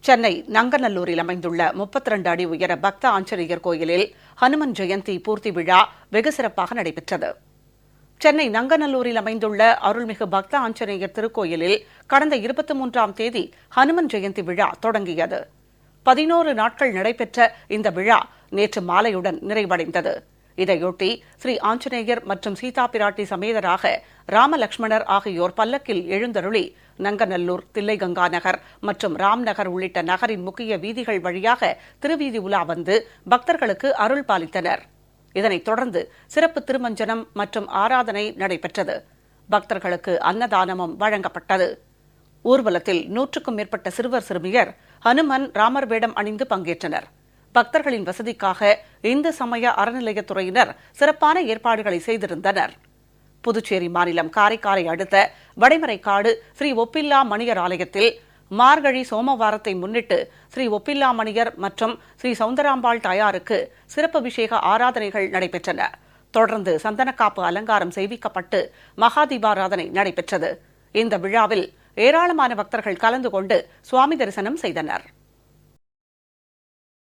சென்னை நங்கநல்லூரில் அமைந்துள்ள 32 அடி உயர பக்த ஆஞ்சநேயர் கோயிலில் ஹனுமன் ஜெயந்தி பூர்த்தி விழா வெகு சிறப்பாக நடைபெற்றது. சென்னை நங்கநல்லூரில் அமைந்துள்ள அருள்மிகு பக்த ஆஞ்சநேயர் திருக்கோயிலில் கடந்த 23ஆம் தேதி ஹனுமன் ஜெயந்தி விழா தொடங்கியது. 11 நாட்கள் நடைபெற்ற இந்த விழா நேற்று மாலையுடன் நிறைவடைந்தது. இதையொட்டி ஸ்ரீ ஆஞ்சநேயர் மற்றும் சீதா பிராட்டி சமேதராக ராமலட்சுமணர் ஆகியோர் பல்லக்கில் எழுந்தருளி நங்கநல்லூர், தில்லைகங்கா நகர் மற்றும் ராம்நகர் உள்ளிட்ட நகரின் முக்கிய வீதிகள் வழியாக திருவீதி உலா வந்து பக்தர்களுக்கு அருள் பாலித்தனர். இதனைத் தொடர்ந்து சிறப்பு திருமஞ்சனம் மற்றும் ஆராதனை நடைபெற்றது. பக்தர்களுக்கு அன்னதானமும் வழங்கப்பட்டது. ஊர்வலத்தில் 100க்கும் மேற்பட்ட சிறுவர் சிறுமியர் ஹனுமன், ராமர் வேடம் அணிந்து பங்கேற்றனர். பக்தர்களின் வசதிக்காக இந்து சமய அறநிலையத்துறையினர் சிறப்பான ஏற்பாடுகளை செய்திருந்தனர். புதுச்சேரி மாநிலம் காரைக்காலை அடுத்த வடைமரைக்காடு ஸ்ரீ ஒப்பில்லா மணியர் ஆலயத்தில் மார்கழி சோமவாரத்தை முன்னிட்டு ஸ்ரீ ஒப்பில்லா மணியர் மற்றும் ஸ்ரீ சவுந்தராம்பாள் தாயாருக்கு சிறப்பு அபிஷேக ஆராதனைகள் நடைபெற்றன. தொடர்ந்து சந்தனக்காப்பு அலங்காரம் செய்விக்கப்பட்டு மகா தீபாராதனை நடைபெற்றது. இந்த விழாவில் ஏராளமான பக்தர்கள் கலந்து கொண்டு சுவாமி தரிசனம் செய்தனர்.